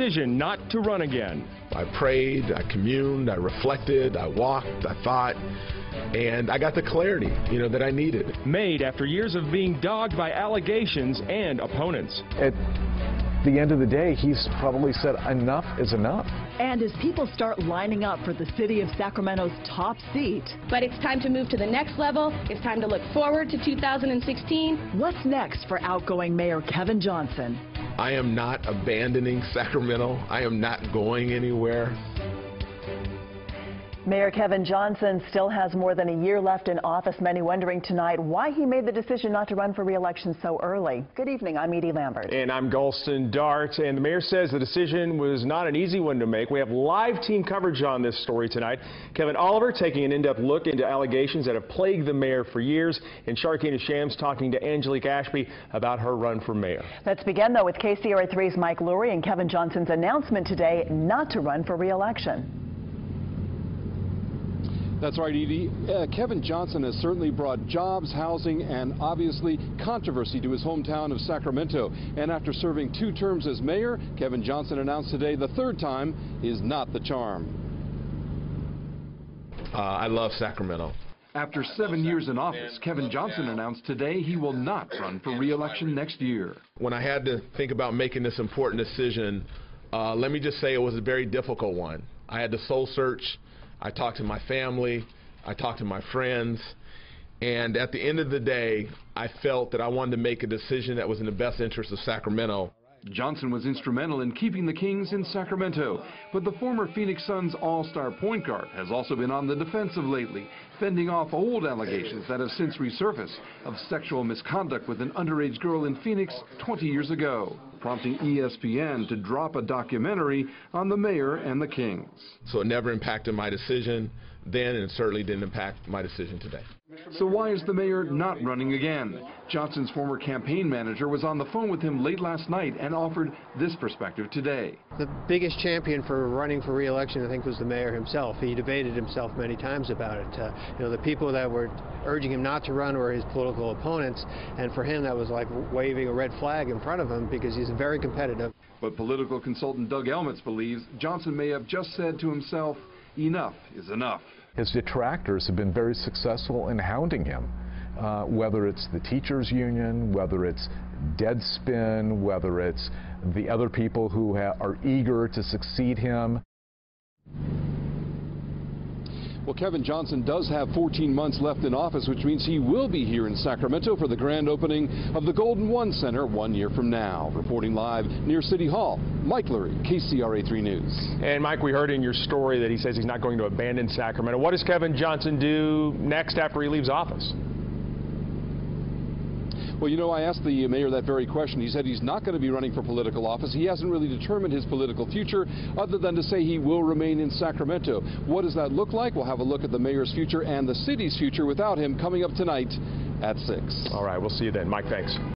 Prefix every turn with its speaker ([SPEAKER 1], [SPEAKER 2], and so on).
[SPEAKER 1] decision not to run again.
[SPEAKER 2] I prayed, I communed, I reflected, I walked, I thought, and I got the clarity, that I needed.
[SPEAKER 1] Made after years of being dogged by allegations and opponents.
[SPEAKER 3] At the end of the day, he's probably said enough is enough.
[SPEAKER 4] And as people start lining up for the city of Sacramento's top seat.
[SPEAKER 5] But it's time to move to the next level. It's time to look forward to 2016.
[SPEAKER 4] What's next for outgoing Mayor Kevin Johnson?
[SPEAKER 2] I am not abandoning Sacramento. I am not going anywhere.
[SPEAKER 4] Mayor Kevin Johnson still has more than a year left in office. Many wondering tonight why he made the decision not to run for re-election so early. Good evening, I'm Edie Lambert.
[SPEAKER 1] And I'm Galston Dart. And the mayor says the decision was not an easy one to make. We have live team coverage on this story tonight. Kevin Oliver taking an in-depth look into allegations that have plagued the mayor for years. And Sharkina Shams talking to Angelique Ashby about her run for mayor.
[SPEAKER 4] Let's begin, though, with KCRA3's Mike Lurie and Kevin Johnson's announcement today not to run for re-election.
[SPEAKER 6] That's right, Edie. Kevin Johnson has certainly brought jobs, housing, and obviously controversy to his hometown of Sacramento. And after serving 2 terms as mayor, Kevin Johnson announced today the 3rd time is not the charm.
[SPEAKER 2] I love Sacramento.
[SPEAKER 6] After 7 years in office, Kevin Johnson announced today he will not run for re-election next year.
[SPEAKER 2] When I had to think about making this important decision, let me just say it was a very difficult one. I had to soul search. I talked to my family, I talked to my friends, and at the end of the day, I felt that I wanted to make a decision that was in the best interest of Sacramento.
[SPEAKER 6] Johnson was instrumental in keeping the Kings in Sacramento, but the former Phoenix Suns all-star point guard has also been on the defensive lately, fending off old allegations that have since resurfaced of sexual misconduct with an underage girl in Phoenix 20 years ago, prompting ESPN to drop a documentary on the mayor and the Kings.
[SPEAKER 2] So it never impacted my decision then, and it certainly didn't impact my decision today.
[SPEAKER 6] So why is the mayor not running again? Johnson's former campaign manager was on the phone with him late last night and offered this perspective today.
[SPEAKER 7] The biggest champion for running for re-election, I think, was the mayor himself. He debated himself many times about it. The people that were urging him not to run were his political opponents, and for him that was like waving a red flag in front of him because he's very competitive.
[SPEAKER 6] But political consultant Doug Elmitz believes Johnson may have just said to himself, enough is enough.
[SPEAKER 3] His detractors have been very successful in hounding him, whether it's the teachers union, whether it's Deadspin, whether it's the other people who are eager to succeed him.
[SPEAKER 6] Well, Kevin Johnson does have 14 months left in office, which means he will be here in Sacramento for the grand opening of the Golden One Center 1 year from now. Reporting live near City Hall, Mike Lurie, KCRA3 News.
[SPEAKER 1] And Mike, we heard in your story that he says he's not going to abandon Sacramento. What does Kevin Johnson do next after he leaves office?
[SPEAKER 6] Well, I asked the mayor that very question. He said he's not going to be running for political office. He hasn't really determined his political future other than to say he will remain in Sacramento. What does that look like? We'll have a look at the mayor's future and the city's future without him coming up tonight at 6.
[SPEAKER 1] All right, we'll see you then. Mike, thanks.